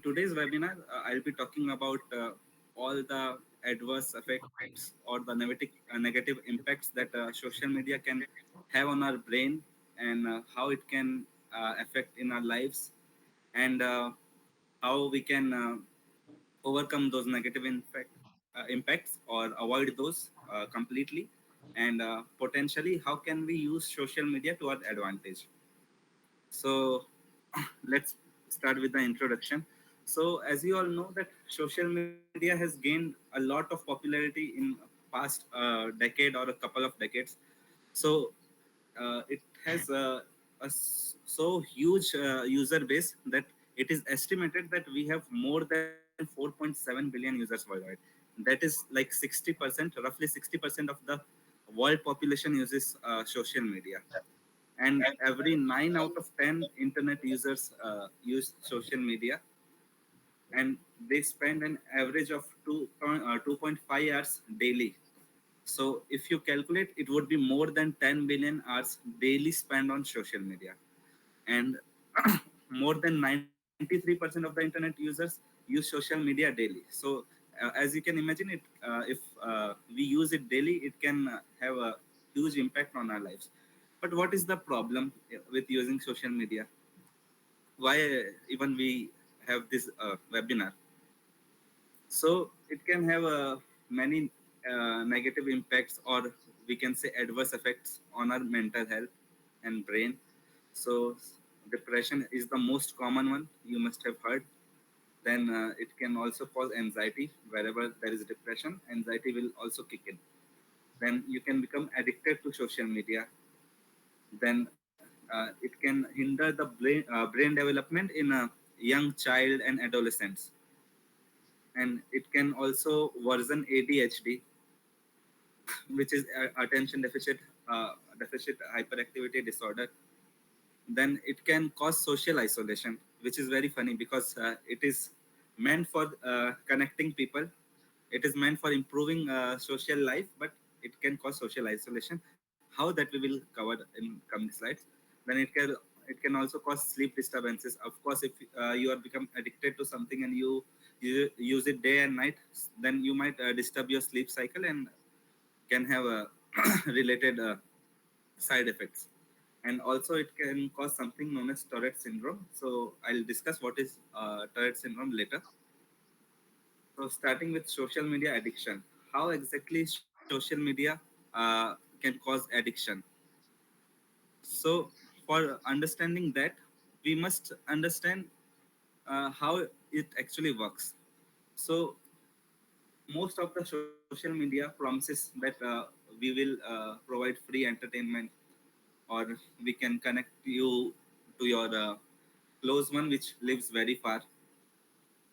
today's webinar, I'll be talking about all the adverse effects or the negative impacts that social media can have on our brain and how it can affect in our lives and how we can overcome those negative impacts or avoid those completely and potentially how can we use social media to our advantage. So let's start with the introduction. So as you all know that social media has gained a lot of popularity in past decade or a couple of decades. So it has so huge user base that it is estimated that we have more than 4.7 billion users worldwide. That is like 60%, roughly 60% of the world population uses social media, and every 9 out of 10 internet users use social media, and they spend an average of 2.5 hours daily. So if you calculate, it would be more than 10 billion hours daily spent on social media. And more than 93% of the internet users use social media daily. So as you can imagine it, if we use it daily, it can have a huge impact on our lives. But what is the problem with using social media? Why even we have this webinar? So it can have many negative impacts, or we can say adverse effects on our mental health and brain. So depression is the most common one you must have heard. Then it can also cause anxiety. Wherever there is depression, anxiety will also kick in. Then you can become addicted to social media. Then it can hinder the brain development in a young child and adolescents, and it can also worsen ADHD, which is attention deficit hyperactivity disorder. Then it can cause social isolation, which is very funny because it is meant for connecting people. It is meant for improving social life, but it can cause social isolation. How, that we will cover in coming slides. Then it can also cause sleep disturbances. Of course, if you are become addicted to something and you use it day and night, then you might disturb your sleep cycle and can have a related side effects. And also it can cause something known as Tourette syndrome. So I'll discuss what is Tourette syndrome later. So starting with social media addiction, how exactly social media can cause addiction? So for understanding that, we must understand how it actually works. So most of the social media promises that we will provide free entertainment, or we can connect you to your close one which lives very far,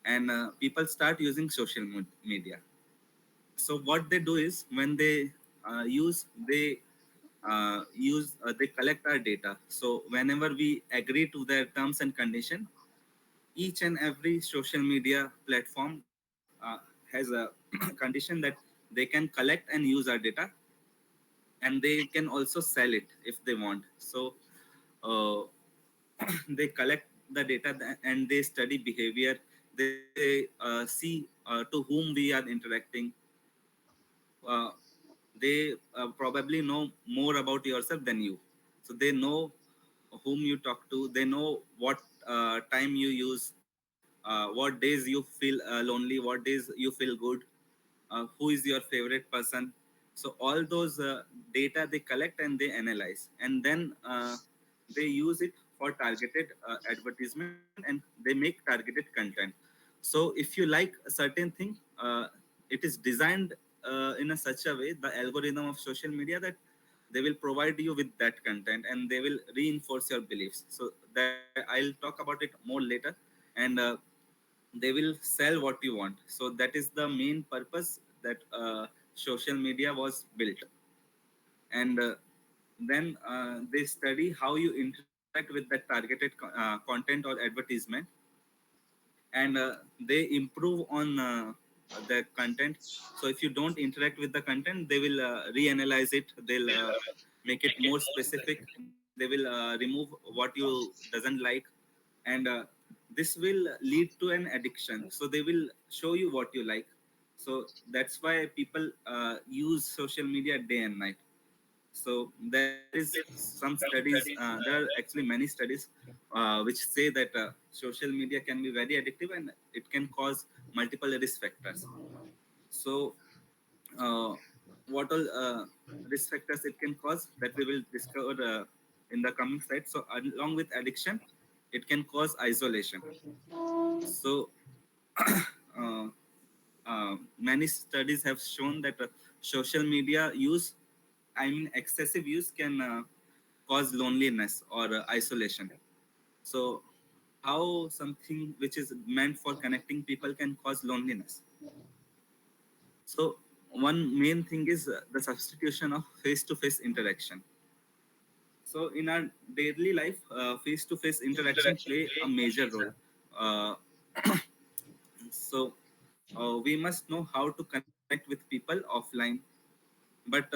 and people start using social media. So what they do is when they they collect our data. So whenever we agree to their terms and condition, each and every social media platform has a condition that they can collect and use our data, and they can also sell it if they want. So uh, they collect the data and they study behavior. They see to whom we are interacting. uh, they probably know more about yourself than you. So they know whom you talk to, they know what time you use, what days you feel lonely, what days you feel good, who is your favorite person. So all those data they collect and they analyze, and then they use it for targeted advertisement, and they make targeted content. So if you like a certain thing, it is designed in a such a way, the algorithm of social media, that they will provide you with that content and they will reinforce your beliefs. So that I'll talk about it more later. And they will sell what you want. So that is the main purpose that social media was built. And then they study how you interact with that targeted content or advertisement, and they improve on the content. So if you don't interact with the content, they will reanalyze it. They'll make it more specific. They will remove what you doesn't like, and this will lead to an addiction. So they will show you what you like. So that's why people use social media day and night. So there is some studies, there are actually many studies which say that social media can be very addictive and it can cause multiple risk factors. So uh, what all risk factors it can cause, that we will discover in the coming slides. So along with addiction, it can cause isolation. So uh, many studies have shown that social media use, I mean excessive use, can cause loneliness or isolation. So how something which is meant for connecting people can cause loneliness? So one main thing is the substitution of face-to-face interaction. So in our daily life, face-to-face interaction play a major role. Uh, so we must know how to connect with people offline, but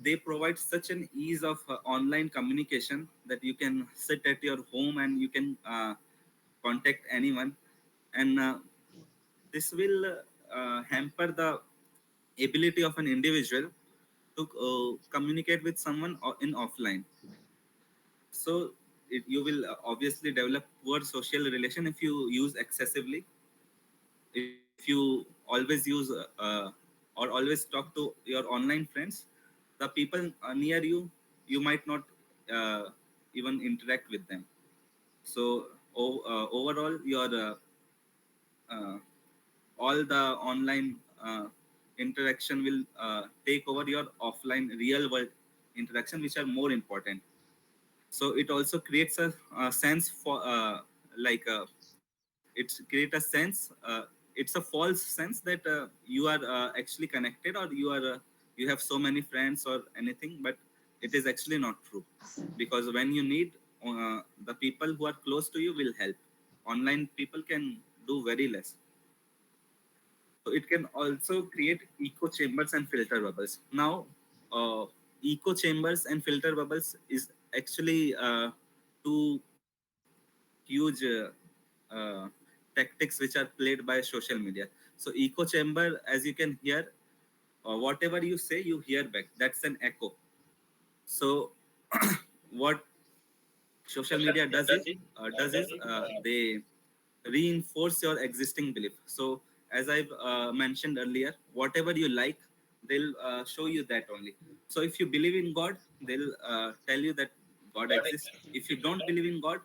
they provide such an ease of online communication that you can sit at your home and you can contact anyone, and this will hamper the ability of an individual to communicate with someone in offline. So you will obviously develop poor social relation if you use excessively. If you always use or always talk to your online friends, the people near you, you might not uh, even interact with them. So overall your uh, all the online interaction will take over your offline real world interaction, which are more important. So it also creates a sense for it create a sense, it's a false sense that you are actually connected, or you have so many friends or anything, but it is actually not true, because when you need, the people who are close to you will help. Online people can do very less. So it can also create echo chambers and filter bubbles. Now, uh, echo chambers and filter bubbles is actually two huge uh, tactics which are played by social media. So echo chamber, as you can hear, whatever you say, you hear back. That's an echo. So what social media does is they reinforce your existing belief. So as I've mentioned earlier, whatever you like, they'll show you that only. So if you believe in God, they'll tell you that God exists. If you don't believe in God,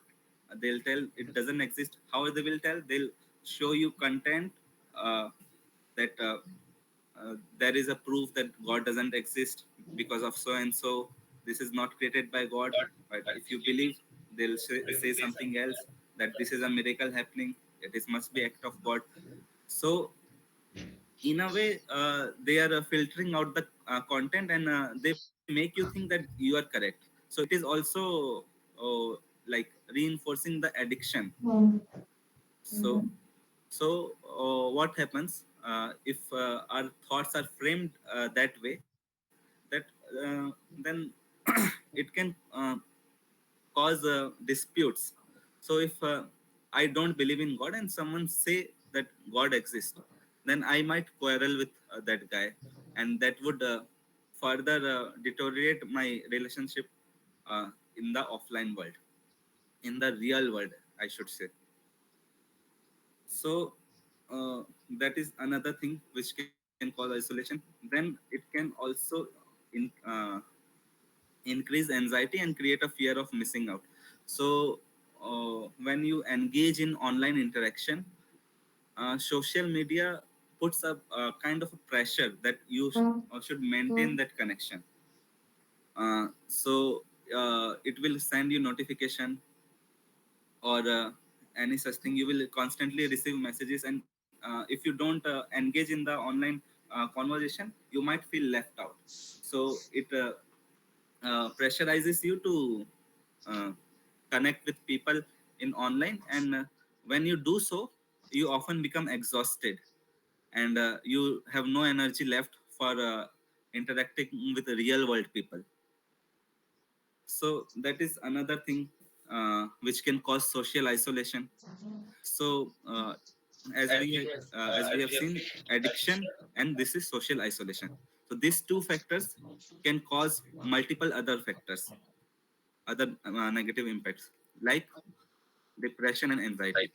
they'll tell it doesn't exist. How they will tell? They'll show you content uh, that there is a proof that God doesn't exist because of so and so. This is not created by God. But if you believe, they'll say something else, that this is a miracle happening. It is must be act of God. So in a way, they are filtering out the content, and they make you think that you are correct. So it is also like reinforcing the addiction. So what happens if our thoughts are framed that way, that then it can cause disputes. So if I don't believe in God and someone say that God exists, then I might quarrel with that guy, and that would further deteriorate my relationship uh, in the offline world, in the real world, I should say. So uh, that is another thing which can cause isolation. Then it can also in, increase anxiety and create a fear of missing out. So when you engage in online interaction, social media puts a kind of a pressure that you should maintain that connection. So it will send you notification or any such thing. You will constantly receive messages, and if you don't engage in the online conversation, you might feel left out. So it pressurizes you to uh, connect with people in online, and when you do so, you often become exhausted, and you have no energy left for interacting with real world people. So that is another thing which can cause social isolation. So as we have seen, addiction and this is social isolation. So these two factors can cause multiple other factors, other negative impacts like depression and anxiety.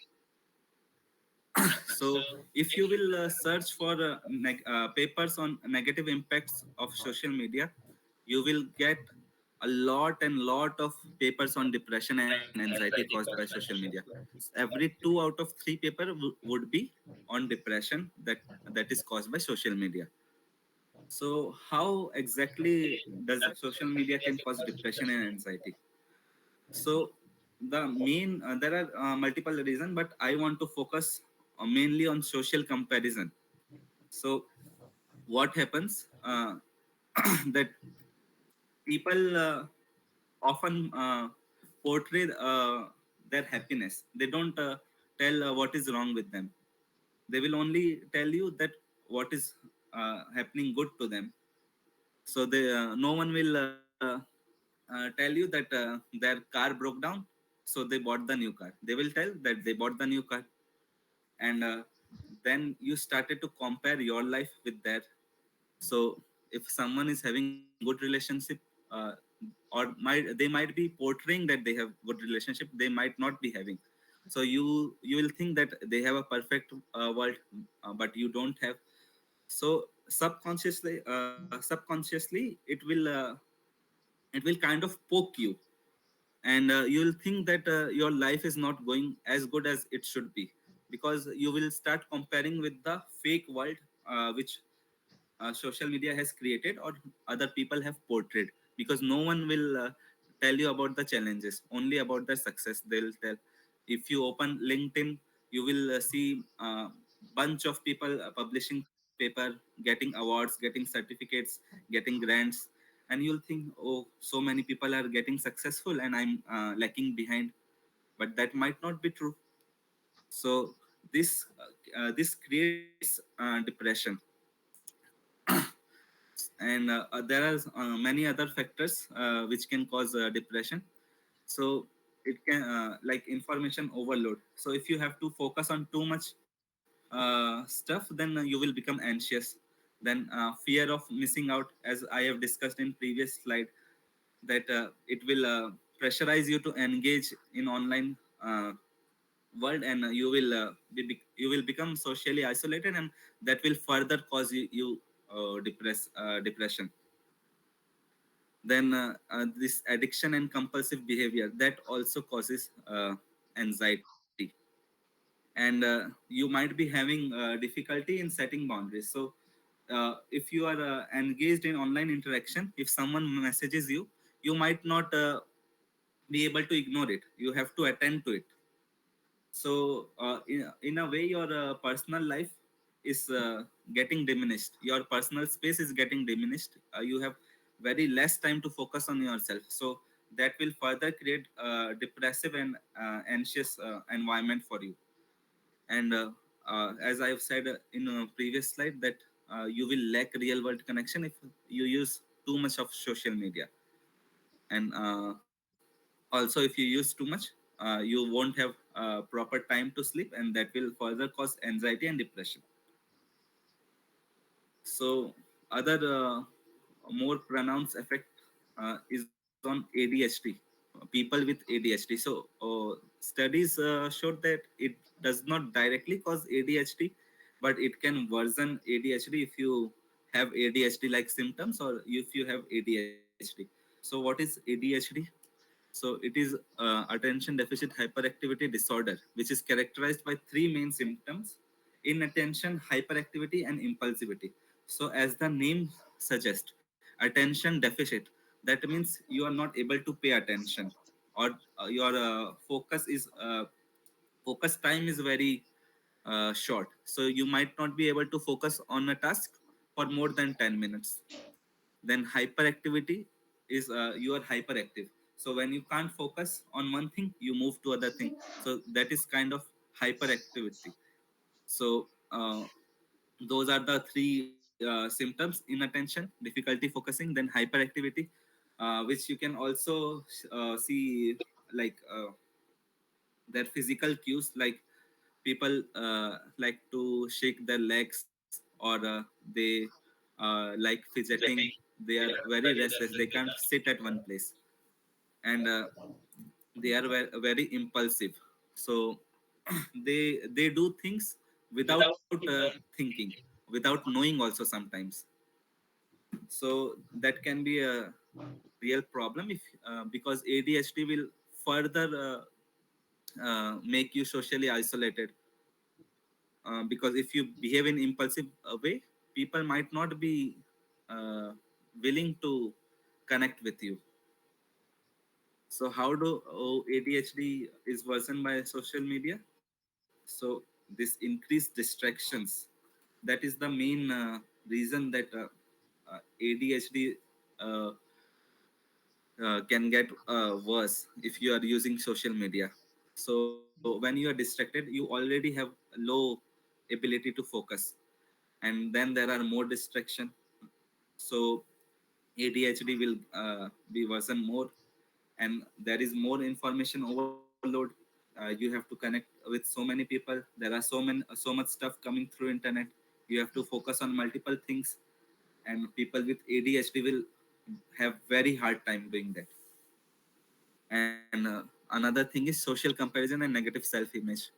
So if you will search for papers on negative impacts of social media, you will get a lot of papers on depression and anxiety caused by social media. Every 2 out of 3 paper would be on depression that is caused by social media. So how exactly does social media can cause depression and anxiety? So the main there are multiple reasons, but I want to focus mainly on social comparison. So what happens that people often portray their happiness. They don't tell what is wrong with them. They will only tell you that what is happening good to them. So they no one will tell you that their car broke down, so they bought the new car. They will tell that they bought the new car. And then you started to compare your life with that. So if someone is having good relationship, uh, they might be portraying that they have good relationship, they might not be having. So you will think that they have a perfect world, but you don't have. So subconsciously it will kind of poke you, and you'll think that your life is not going as good as it should be, because you will start comparing with the fake world which social media has created or other people have portrayed. Because no one will tell you about the challenges, only about the success they'll tell. If you open LinkedIn, you will see bunch of people publishing paper, getting awards, getting certificates, getting grants, and you'll think, oh, so many people are getting successful and I'm lacking behind. But that might not be true. So this creates depression. And there are many other factors which can cause depression. So it can like information overload. So if you have to focus on too much stuff, then you will become anxious. Then fear of missing out, as I have discussed in previous slide, that it will pressurize you to engage in online world, and you will become socially isolated, and that will further cause you depression. Then this addiction and compulsive behavior, that also causes anxiety. And you might be having difficulty in setting boundaries. So if you are engaged in online interaction, if someone messages you, you might not be able to ignore it. You have to attend to it. So in a way, your personal life is getting diminished, your personal space is getting diminished. You have very less time to focus on yourself. So that will further create depressive and anxious environment for you. And as I have said in a previous slide, that you will lack real world connection if you use too much of social media. And also if you use too much, you won't have proper time to sleep, and that will further cause anxiety and depression. So other more pronounced effect is on ADHD, people with ADHD. So studies showed that it does not directly cause ADHD, but it can worsen ADHD if you have ADHD like symptoms, or if you have ADHD. So what is ADHD? So it is attention deficit hyperactivity disorder, which is characterized by three main symptoms: inattention, hyperactivity, and impulsivity. So as the name suggests, attention deficit, that means you are not able to pay attention, or your focus time is very short. So you might not be able to focus on a task for more than 10 minutes. Then hyperactivity is you are hyperactive. So when you can't focus on one thing, you move to other thing. So that is kind of hyperactivity. So those are the three symptoms: inattention, difficulty focusing, then hyperactivity, which you can also see like their physical cues, like people like to shake their legs, or they like fidgeting. They are very restless, they can't sit at one place, and they are very impulsive. So they do things without thinking, without knowing also sometimes. So that can be a real problem if because ADHD will further make you socially isolated, because if you behave in impulsive way, people might not be uh, willing to connect with you. So how do ADHD is worsened by social media? So this increased distractions, that is the main reason that ADHD uh, can get worse if you are using social media. So when you are distracted, you already have low ability to focus, and then there are more distraction. So ADHD will be worsened more, and there is more information overload. You have to connect with so many people. There are so much stuff coming through internet. You have to focus on multiple things, and people with ADHD will have very hard time doing that. And another thing is social comparison and negative self-image.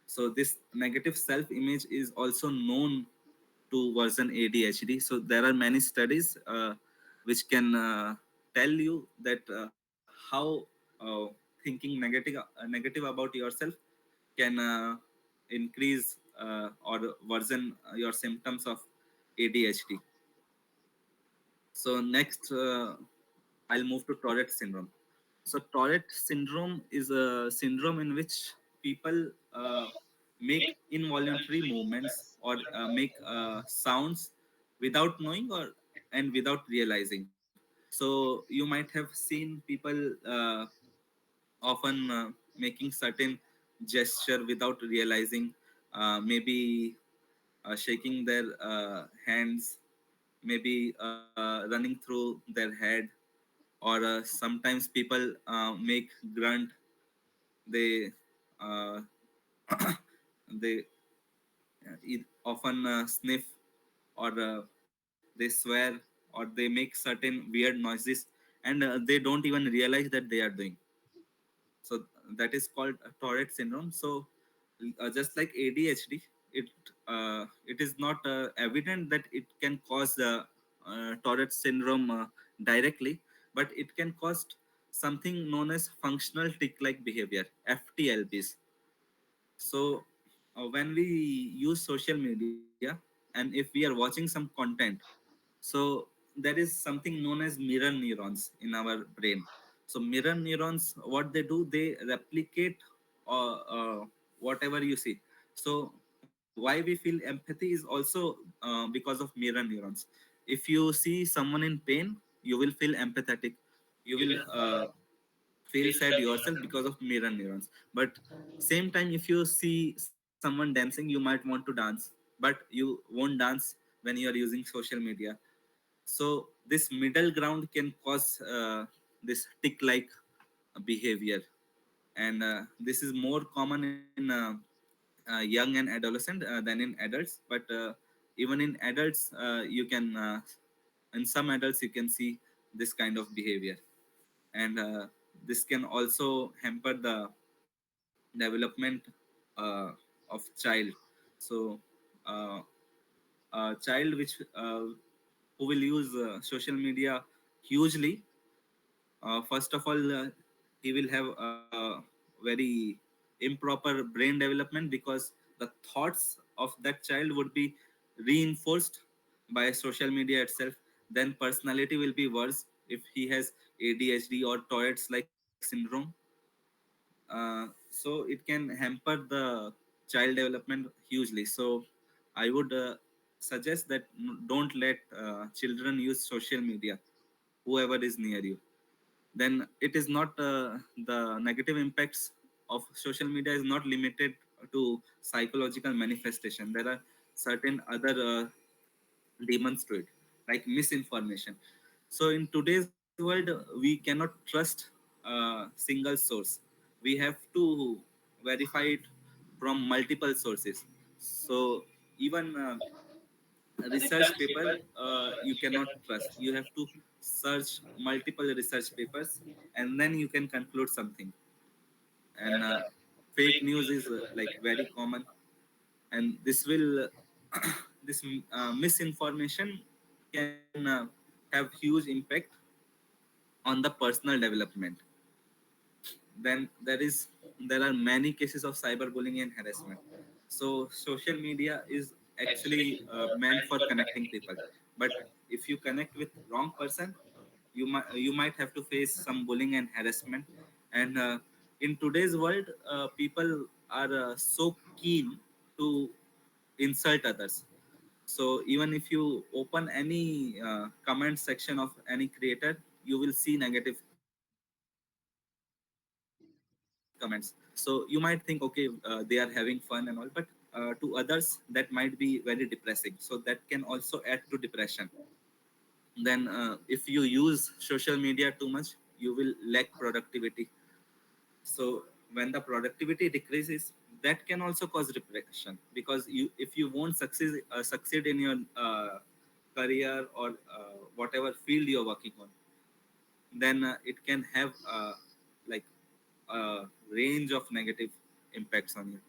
So this negative self-image is also known to worsen ADHD. So there are many studies which can tell you that how thinking negative about yourself can increase or worsen your symptoms of ADHD. So next, I'll move to Tourette syndrome. So Tourette syndrome is a syndrome in which people make involuntary movements or make sounds without knowing or and without realizing. So you might have seen people often making certain gesture without realizing, maybe shaking their hands, maybe running through their head, or sometimes people make grunt. They uh, they often sniff, or they swear, or they make certain weird noises, and they don't even realize that they are doing. So that is called Tourette syndrome. So just like ADHD, it is not evident that it can cause Tourette syndrome directly, but it can cause something known as functional tick-like behavior (FTLBs). So when we use social media, and if we are watching some content, so there is something known as mirror neurons in our brain. So mirror neurons, what they do, they replicate whatever you see. So why we feel empathy is also because of mirror neurons. If you see someone in pain, you will feel empathetic. You will feel sad yourself because of mirror neurons. But same time, if you see someone dancing, you might want to dance, but you won't dance when you are using social media. So this middle ground can cause this tick-like behavior, and this is more common in young and adolescent than in adults. But even in adults, you can in some adults you can see this kind of behavior, and this can also hamper the development of child. So uh, a child who will use social media hugely, first of all, he will have a very improper brain development, because the thoughts of that child would be reinforced by social media itself. Then personality will be worse if he has ADHD or Tourette's like syndrome. So it can hamper the child development hugely. So I would suggest that don't let children use social media, whoever is near you. Then it is not the negative impacts of social media is not limited to psychological manifestation. There are certain other demons to it, like misinformation. So in today's world, we cannot trust single source. We have to verify it from multiple sources. So even research paper you cannot trust. You have to search multiple research papers, and then you can conclude something. And fake news is like very common, and this will this misinformation can have huge impact on the personal development. Then there are many cases of cyberbullying and harassment. So social media is actually meant for connecting people, but if you connect with wrong person, you might have to face some bullying and harassment. And in today's world, people are so keen to insult others. So even if you open any comment section of any creator, you will see negative comments. So you might think, okay, they are having fun and all, but to others that might be very depressing. So that can also add to depression. Then if you use social media too much, you will lack productivity. So when the productivity decreases, that can also cause depression, because if you won't succeed in your career, or whatever field you're working on, then it can have like a range of negative impacts on you.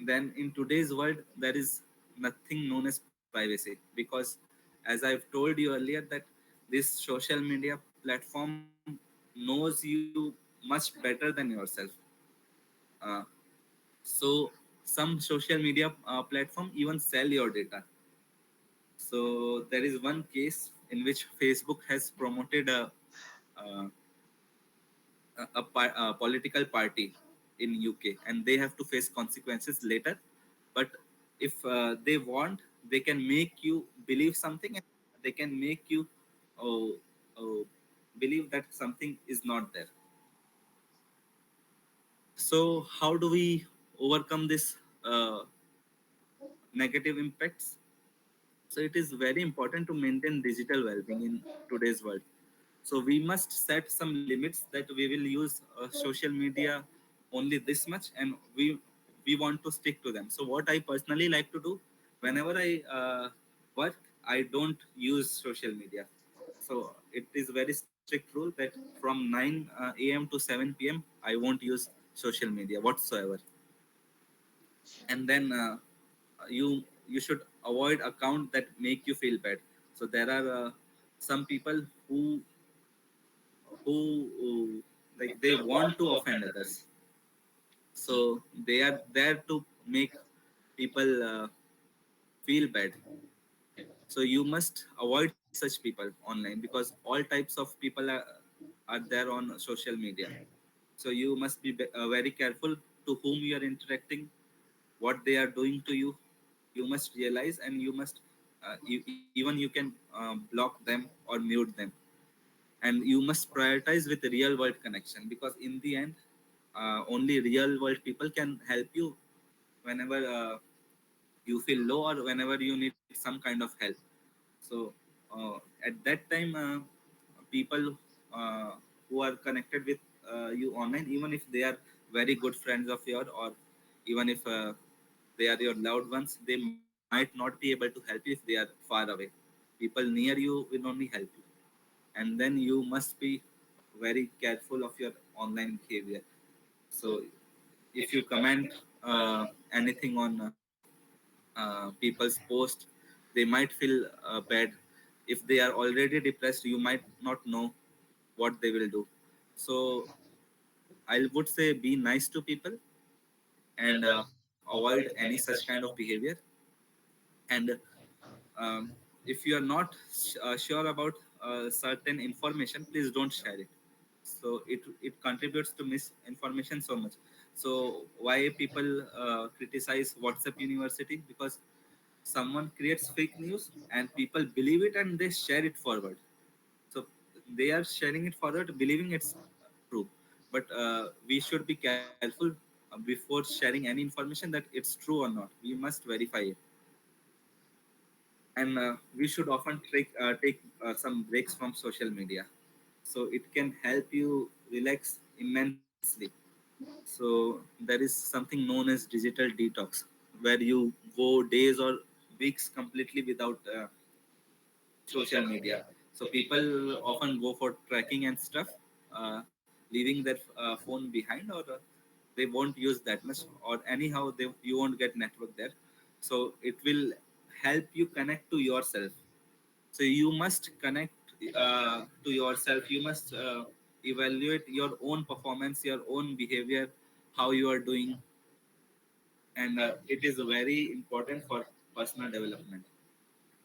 Then in today's world, there is nothing known as privacy, because as I've told you earlier, that this social media platform knows you much better than yourself. uh, so some social media platform even sell your data. So there is one case in which Facebook has promoted a, a political party in UK, and they have to face consequences later. But if they want, they can make you believe something, and they can make you oh, oh, believe that something is not there. So how do we overcome this negative impacts? So it is very important to maintain digital well-being in today's world. So we must set some limits, that we will use social media only this much, and we want to stick to them. So what I personally like to do, whenever I work, I don't use social media. So it is very strict rule that from 9 a.m. to 7 p.m. I won't use social media whatsoever. And then you should avoid account that make you feel bad. So there are some people who like they want to offend others. So they are there to make people feel bad. So you must avoid such people online, because all types of people are there on social media. So you must be very careful to whom you are interacting, what they are doing to you. You must realize, and you must even you can block them or mute them. And you must prioritize with real world connection, because in the end, only real world people can help you whenever you feel low, or whenever you need some kind of help. So at that time, people who are connected with you online, even if they are very good friends of yours, or even if they are your loved ones, they might not be able to help you if they are far away. People near you will only help you. And then you must be very careful of your online behavior. So if you comment anything on people's post, they might feel bad. If they are already depressed, you might not know what they will do. So I would say be nice to people, and avoid any such kind of behavior. And if you are not sure about certain information, please don't share it. So it contributes to misinformation so much. So why people criticize WhatsApp University? Because someone creates fake news and people believe it and they share it forward. So they are sharing it forward believing it's true. But we should be careful before sharing any information, that it's true or not. We must verify it. And we should often take some breaks from social media. so it can help you relax immensely. So there is something known as digital detox, where you go days or weeks completely without social media. So people often go for trekking and stuff, leaving their phone behind, or they won't use that much, or anyhow you won't get network there. So it will help you connect to yourself. So you must connect to yourself. You must evaluate your own performance, your own behavior, how you are doing, and it is very important for personal development.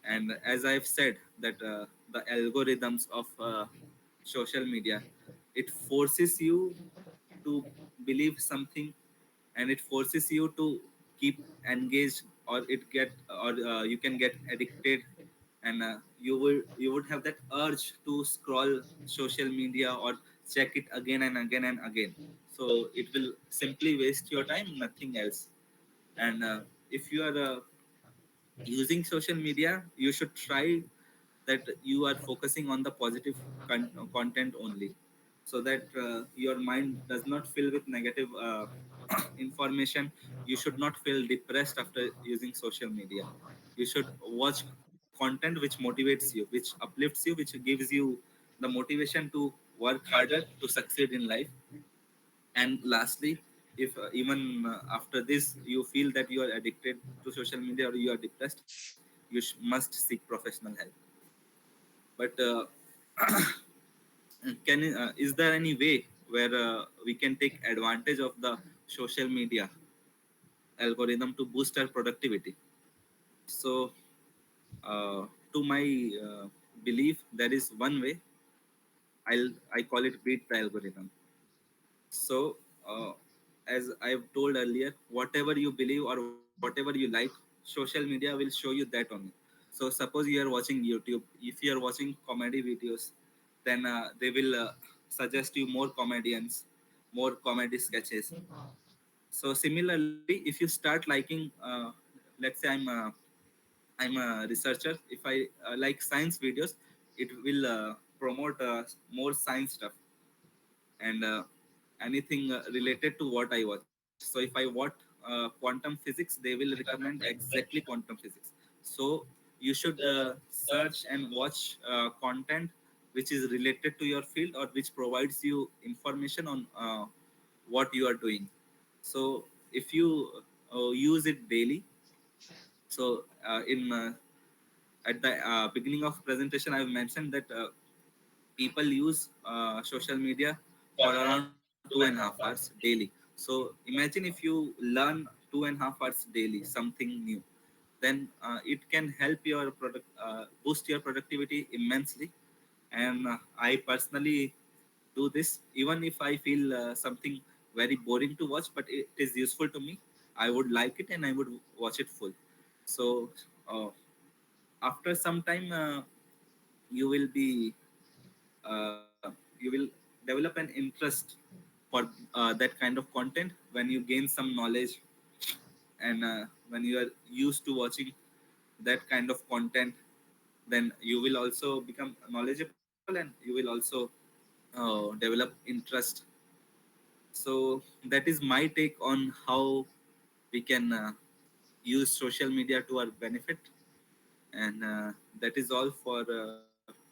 And as I've said, that the algorithms of social media, it forces you to believe something, and it forces you to keep engaged, or it get or you can get addicted, and you would have that urge to scroll social media or check it again and again and again. So it will simply waste your time, nothing else. And if you are using social media, you should try that you are focusing on the positive content only, so that your mind does not fill with negative information. You should not feel depressed after using social media. You should watch content which motivates you, which uplifts you, which gives you the motivation to work harder, to succeed in life. And lastly, if even after this you feel that you are addicted to social media or you are depressed, you must seek professional help. But is there any way where we can take advantage of the social media algorithm to boost our productivity? So, to my belief, there is one way. I call it beat the algorithm. So, as I've told earlier, whatever you believe or whatever you like, social media will show you that only. So, suppose you are watching YouTube. If you are watching comedy videos, then they will suggest you more comedians, more comedy sketches. So, similarly, if you start liking, let's say I'm a researcher. If I like science videos, it will promote more science stuff, and anything related to what I watch. So if I watch quantum physics, they will recommend exactly quantum physics. So you should search and watch content which is related to your field, or which provides you information on what you are doing. So if you use it daily, so in at the beginning of presentation, I've mentioned that people use social media for around 2.5 hours daily. So imagine if you learn 2.5 hours daily something new, then it can help your product boost your productivity immensely. And I personally do this even if I feel something very boring to watch, but it is useful to me. I would like it and I would watch it full. So uh, after some time, you will be you will develop an interest for that kind of content. When you gain some knowledge, and when you are used to watching that kind of content, then you will also become knowledgeable, and you will also develop interest. So that is my take on how we can use social media to our benefit. And that is all for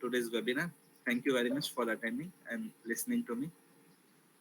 today's webinar. Thank you very much for attending and listening to me.